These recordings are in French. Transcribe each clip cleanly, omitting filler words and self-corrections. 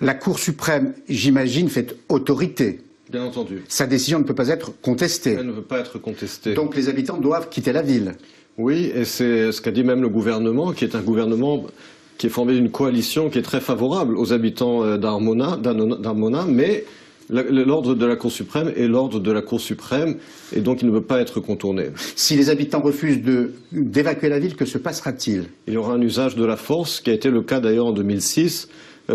La Cour suprême, j'imagine, fait autorité. Bien entendu. Sa décision ne peut pas être contestée. Elle ne peut pas être contestée. Donc les habitants doivent quitter la ville. Oui, et c'est ce qu'a dit même le gouvernement, qui est un gouvernement qui est formé d'une coalition qui est très favorable aux habitants d'Armona, mais l'ordre de la Cour suprême est l'ordre de la Cour suprême, et donc il ne peut pas être contourné. Si les habitants refusent d'évacuer la ville, que se passera-t-il? Il y aura un usage de la force, qui a été le cas d'ailleurs en 2006,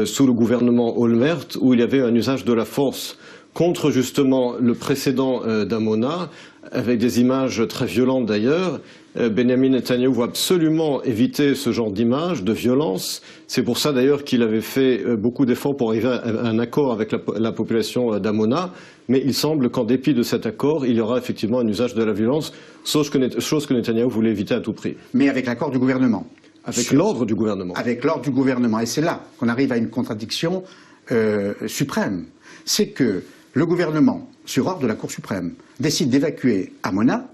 sous le gouvernement Olmert, où il y avait un usage de la force contre justement le précédent d'Amona, avec des images très violentes d'ailleurs. Benjamin Netanyahu veut absolument éviter ce genre d'images, de violence. C'est pour ça d'ailleurs qu'il avait fait beaucoup d'efforts pour arriver à un accord avec la population d'Amona. Mais il semble qu'en dépit de cet accord, il y aura effectivement un usage de la violence, chose que Netanyahu voulait éviter à tout prix. Mais avec l'accord du gouvernement. Avec l'ordre du gouvernement. Avec l'ordre du gouvernement. Et c'est là qu'on arrive à une contradiction suprême. C'est que le gouvernement, sur ordre de la Cour suprême, décide d'évacuer Amona,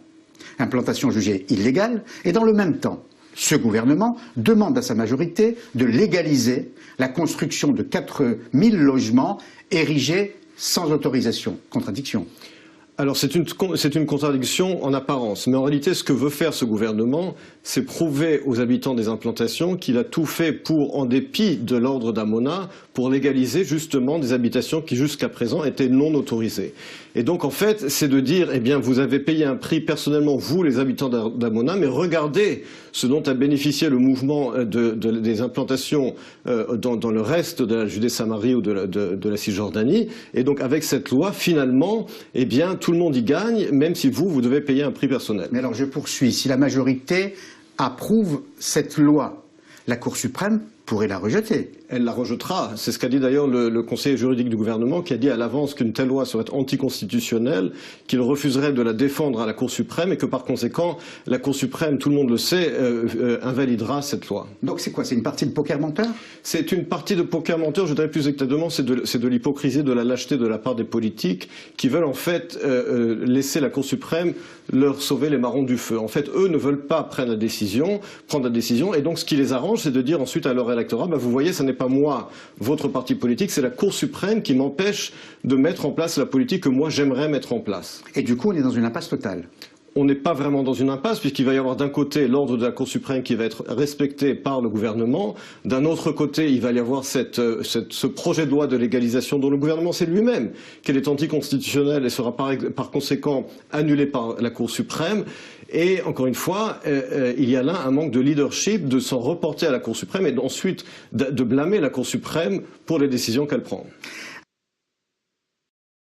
implantation jugée illégale, et dans le même temps, ce gouvernement demande à sa majorité de légaliser la construction de 4000 logements érigés sans autorisation. Contradiction. Alors c'est une contradiction en apparence, mais en réalité ce que veut faire ce gouvernement, c'est prouver aux habitants des implantations qu'il a tout fait pour, en dépit de l'ordre d'Amona, pour légaliser justement des habitations qui jusqu'à présent étaient non autorisées. Et donc en fait c'est de dire, eh bien vous avez payé un prix personnellement, vous les habitants d'Amona, mais regardez ce dont a bénéficié le mouvement des implantations dans le reste de la Judée-Samarie ou de la Cisjordanie. Et donc avec cette loi, finalement, eh bien tout le monde y gagne, même si vous devez payer un prix personnel. Mais alors je poursuis, si la majorité approuve cette loi, la Cour suprême pourrait la rejeter. Elle la rejettera. C'est ce qu'a dit d'ailleurs le conseiller juridique du gouvernement, qui a dit à l'avance qu'une telle loi serait anticonstitutionnelle, qu'il refuserait de la défendre à la Cour suprême et que par conséquent, la Cour suprême, tout le monde le sait, invalidera cette loi. Donc c'est quoi? C'est une partie de poker menteur? C'est une partie de poker menteur, je dirais plus exactement, c'est de l'hypocrisie, de la lâcheté de la part des politiques qui veulent en fait laisser la Cour suprême leur sauver les marrons du feu. En fait, eux ne veulent pas prendre la décision, et donc ce qui les arrange, c'est de dire ensuite à leur électorat, bah, vous voyez, ce n'est pas moi, votre parti politique, c'est la Cour suprême qui m'empêche de mettre en place la politique que moi j'aimerais mettre en place. Et du coup, on est dans une impasse totale. On n'est pas vraiment dans une impasse, puisqu'il va y avoir d'un côté l'ordre de la Cour suprême qui va être respecté par le gouvernement, d'un autre côté il va y avoir ce projet de loi de légalisation dont le gouvernement sait lui-même qu'elle est anticonstitutionnelle et sera par conséquent annulée par la Cour suprême. Et encore une fois, il y a là un manque de leadership, de s'en reporter à la Cour suprême et ensuite de blâmer la Cour suprême pour les décisions qu'elle prend.